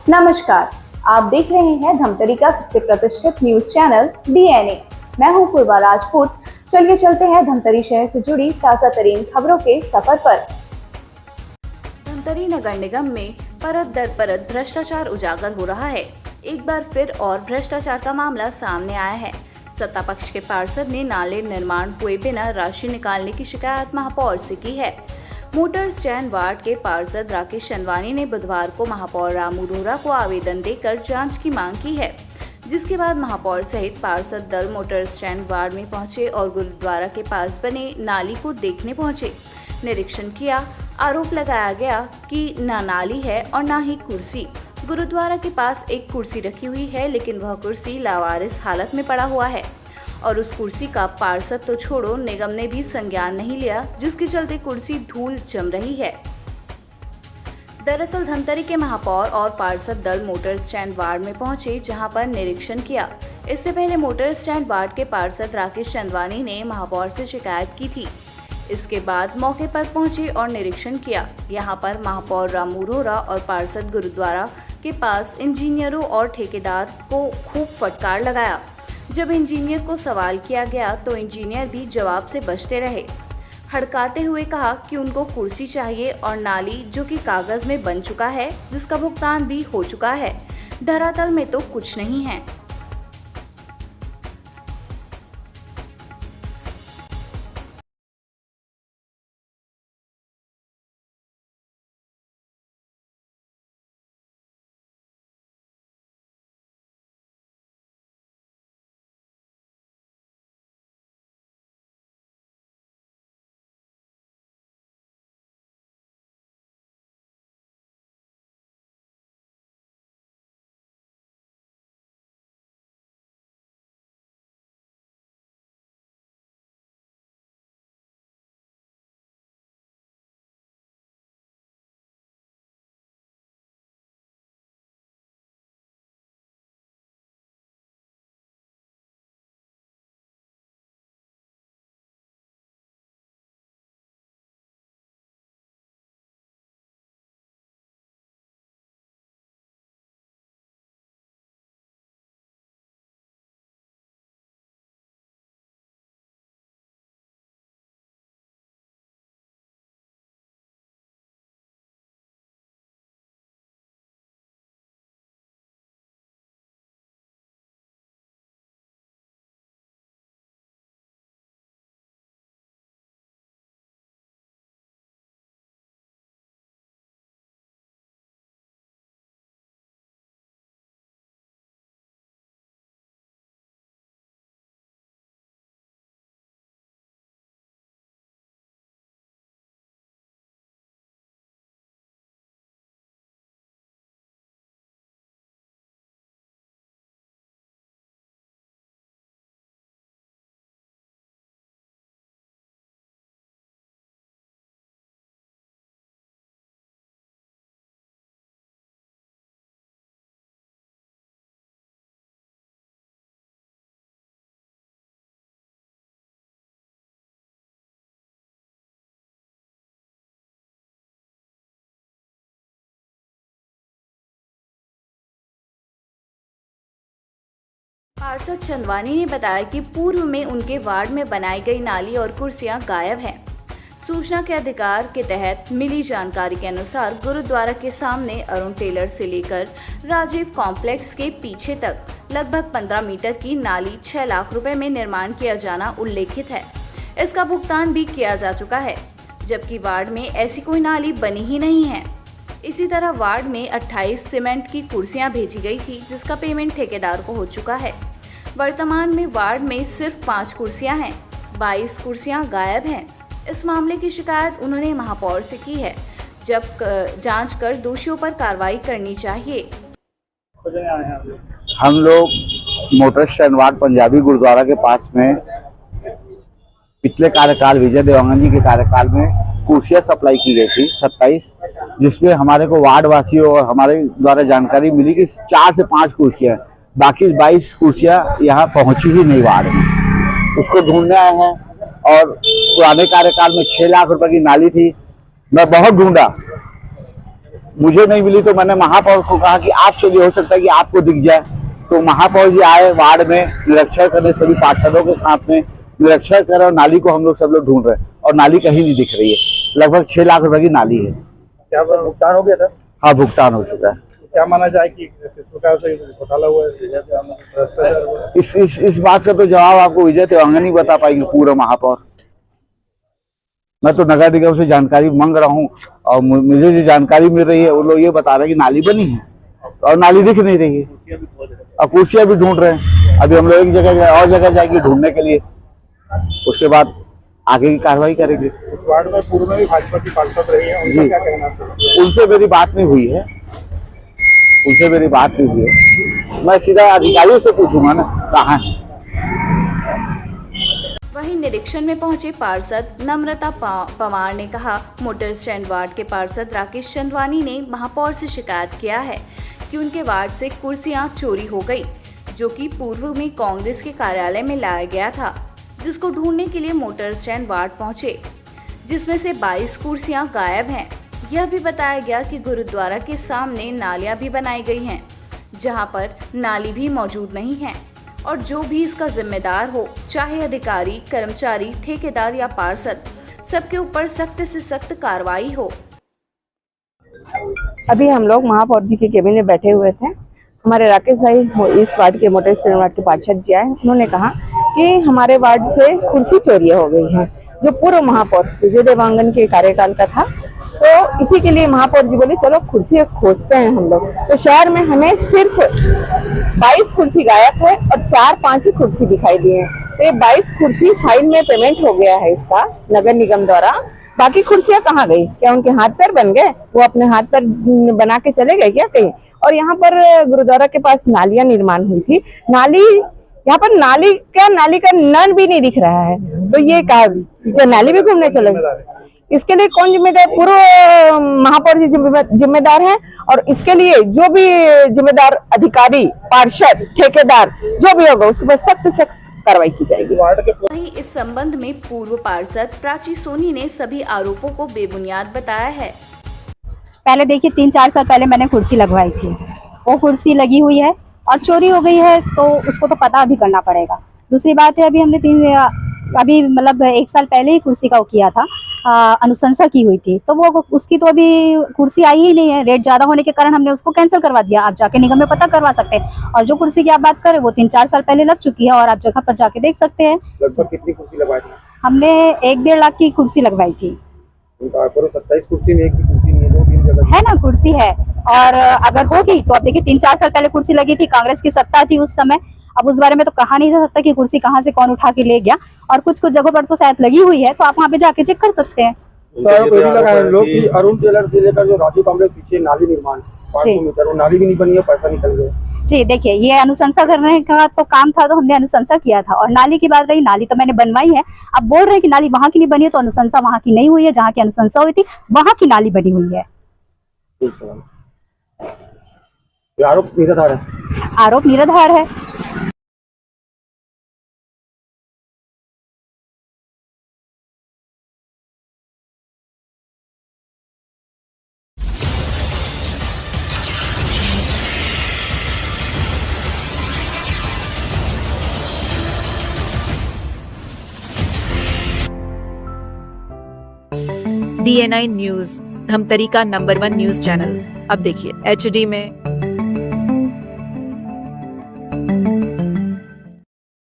नमस्कार, आप देख रहे हैं धमतरी का सबसे प्रतिष्ठित न्यूज चैनल DNA। मैं हूं पूर्वा राजपूत। चलिए चलते हैं धमतरी शहर से जुड़ी ताजा तरीन खबरों के सफर पर। धमतरी नगर निगम में परत दर परत भ्रष्टाचार उजागर हो रहा है। एक बार फिर और भ्रष्टाचार का मामला सामने आया है। सत्ता पक्ष के पार्षद ने नाले निर्माण हुए बिना राशि निकालने की शिकायत महापौर से की है। मोटर स्टैंड वार्ड के पार्षद राकेश चंदवानी ने बुधवार को महापौर रामू रोहरा को आवेदन देकर जांच की मांग की है, जिसके बाद महापौर सहित पार्षद दल मोटर स्टैंड वार्ड में पहुंचे और गुरुद्वारा के पास बने नाली को देखने पहुंचे। निरीक्षण किया। आरोप लगाया गया कि न नाली है और न ही कुर्सी। गुरुद्वारा के पास एक कुर्सी रखी हुई है, लेकिन वह कुर्सी लावारिस हालत में पड़ा हुआ है और उस कुर्सी का पार्षद तो छोड़ो, निगम ने भी संज्ञान नहीं लिया, जिसके चलते कुर्सी धूल जम रही है। दरअसल धमतरी के महापौर और पार्षद दल मोटर स्टैंड वार्ड में पहुंचे, जहां पर निरीक्षण किया। इससे पहले मोटर स्टैंड वार्ड के पार्षद राकेश चंदवानी ने महापौर से शिकायत की थी। इसके बाद मौके पर पहुंचे और निरीक्षण किया। यहां पर महापौर रामू रोहरा और पार्षद गुरुद्वारा के पास इंजीनियरों और ठेकेदार को खूब फटकार लगाया। जब इंजीनियर को सवाल किया गया तो इंजीनियर भी जवाब से बचते रहे, हड़काते हुए कहा कि उनको कुर्सी चाहिए और नाली जो कि कागज में बन चुका है, जिसका भुगतान भी हो चुका है। धरातल में तो कुछ नहीं है। पार्षद चंदवानी ने बताया कि पूर्व में उनके वार्ड में बनाई गई नाली और कुर्सियां गायब हैं। सूचना के अधिकार के तहत मिली जानकारी के अनुसार गुरुद्वारा के सामने अरुण टेलर से लेकर राजीव कॉम्प्लेक्स के पीछे तक लगभग 15 मीटर की नाली 6 लाख रुपए में निर्माण किया जाना उल्लेखित है। इसका भुगतान भी किया जा चुका है, जबकि वार्ड में ऐसी कोई नाली बनी ही नहीं है। इसी तरह वार्ड में 28 सीमेंट की कुर्सियां भेजी गई थी, जिसका पेमेंट ठेकेदार को हो चुका है। वर्तमान में वार्ड में सिर्फ 5 कुर्सियां हैं, 22 कुर्सियां गायब हैं। इस मामले की शिकायत उन्होंने महापौर से की है, जब जांच कर दोषियों पर कार्रवाई करनी चाहिए। हम लोग motor stand ward Punjabi Gurudwara के पास में पिछले कार्यकाल विजय देवांगन जी के कार्यकाल में कुर्सियां सप्लाई की गई थी 27, जिसमें हमारे को वार्ड वासियों और हमारे द्वारा जानकारी मिली कि 4 से 5 कुर्सियां, बाकी 22 कुर्सियां यहाँ पहुंची ही नहीं वार्ड में। उसको ढूंढने आए हैं और पुराने कार्यकाल में 6 लाख रुपए की नाली थी। मैं बहुत ढूंढा, मुझे नहीं मिली तो मैंने महापौर को कहा कि आप चलिए, हो सकता है कि आपको दिख जाए। तो महापौर जी आए वार्ड में निरीक्षण करने, सभी पार्षदों के साथ में निरीक्षण कर, और नाली को हम लोग सब लोग ढूंढ रहे हैं और नाली कहीं नहीं दिख रही है। लगभग 6 लाख रुपए की नाली है। क्या भुगतान हो गया था? हाँ, भुगतान हो चुका है। क्या माना जाए कि किस प्रकार से घोटाला हुआ है, भ्रष्टाचार हुआ है? इस बात का तो जवाब आपको विजय देवांगन ही बता पाएंगे, पूरा महापौर। मैं तो नगर निगम से जानकारी मांग रहा हूँ और मुझे जो जानकारी मिल रही है वो लोग ये बता रहे हैं कि नाली बनी है और नाली दिख नहीं रही है, और कुर्सियां भी ढूंढ रहे हैं। अभी हम लोग एक जगह और जगह जाएंगे ढूंढने के लिए, उसके बाद आगे की कार्रवाई करेंगे। इस वार्ड में पूर्व में भी भाजपा की पार्षद रही है, उनका क्या कहना है? उनसे मेरी बात नहीं हुई है, उनसे मेरी बात नहीं हुई है। मैं सीधा अधिकारियों से पूछूंगा ना कहाँ है। वहीं निरीक्षण में पहुंचे पार्षद नम्रता पवार ने कहा, मोटर स्टैंड वार्ड के पार्षद राकेश चंदवानी ने महापौर से शिकायत किया है कि उनके वार्ड से कुर्सियां चोरी हो गई, जो कि पूर्व में कांग्रेस के कार्यालय में लाया गया था, जिसको ढूंढने के लिए मोटर स्टैंड वार्ड पहुंचे, जिसमें से 22 कुर्सियां गायब हैं। यह भी बताया गया कि गुरुद्वारा के सामने नालियां भी बनाई गई हैं, जहां पर नाली भी मौजूद नहीं है, और जो भी इसका जिम्मेदार हो, चाहे अधिकारी, कर्मचारी, ठेकेदार या पार्षद, सबके ऊपर सख्त से सख्त कार्रवाई हो। अभी हम लोग महापौर जी के केबिन में बैठे हुए थे। हमारे राकेश भाई इस वार्ड के मोटर स्टैंड वार्ड के पार्षद जी आए। उन्होंने कहा कि हमारे वार्ड से कुर्सी चोरी हो गई है, जो पूर्व महापौर विजय देवांगन के कार्यकाल का था। तो इसी के लिए महापौर जी बोले चलो कुर्सी खोजते हैं हम लोग। तो शहर में हमें सिर्फ 22 कुर्सी गायब है और 4-5 ही कुर्सी दिखाई दी है। तो ये 22 कुर्सी फाइल में पेमेंट हो गया है इसका नगर निगम द्वारा। बाकी कुर्सियां कहाँ गई? क्या उनके हाथ पैर बन गए? वो अपने हाथ पैर बना के चले गए क्या कहीं? और यहाँ पर गुरुद्वारा के पास नालियां निर्माण हुई थी, यहाँ पर नाली का नल भी नहीं दिख रहा है। तो ये क्या नाली भी घूमने चले? इसके लिए कौन जिम्मेदार? पूर्व महापौर जी जिम्मेदार है, और इसके लिए जो भी जिम्मेदार अधिकारी, पार्षद, ठेकेदार जो भी होगा उसके पास सख्त कार्रवाई की जाएगी। वहीं इस संबंध में पूर्व पार्षद प्राची सोनी ने सभी आरोपों को बेबुनियाद बताया है। पहले देखिए 3-4 साल पहले मैंने कुर्सी लगवाई थी, वो कुर्सी लगी हुई है और चोरी हो गई है, तो उसको तो पता भी करना पड़ेगा। दूसरी बात है, अभी हमने 1 साल पहले ही कुर्सी का वो किया था, अनुशंसा की हुई थी, तो वो उसकी तो अभी कुर्सी आई ही नहीं है। रेट ज़्यादा होने के कारण हमने उसको कैंसिल करवा दिया। आप जाके निगम में पता करवा सकते हैं। और जो कुर्सी की आप बात करें वो 3-4 साल पहले लग चुकी है, और आप जगह पर जाके देख सकते हैं। लगभग कितनी कुर्सी लगवाई थी? हमने 1-1.5 लाख की कुर्सी लगवाई थी। 27 कुर्सी में एक भी कुर्सी नहीं है, 2-3 जगह है ना, कुर्सी है। और अगर होगी तो अब देखिए 3-4 साल पहले कुर्सी लगी थी, कांग्रेस की सत्ता थी उस समय। अब उस बारे में तो कहा नहीं जा सकता कि कुर्सी कहाँ से कौन उठा के ले गया, और कुछ जगहों पर तो शायद लगी हुई है, तो आप वहाँ पे जाके चेक कर सकते हैं। सर को लगा है लोग कि अरुण टेलर से लेकर जो राजू कामरे के पीछे नाली निर्माण 500 मीटर, वो नाली भी नहीं बनी है, पैसा निकल गया। जी देखिए, ये अनुशंसा करने का तो काम था, तो हमने अनुशंसा किया था। और नाली की बात रही, नाली तो मैंने बनवाई है। अब बोल रहे हैं कि नाली वहाँ की नहीं बनी है, तो अनुशंसा वहाँ की नहीं हुई है। जहाँ की अनुशंसा हुई थी वहाँ की नाली बनी हुई है। आरोप निराधार है। आरोप निराधार है। DNI न्यूज, धमतरी का नंबर 1 न्यूज चैनल। अब देखिए HD में,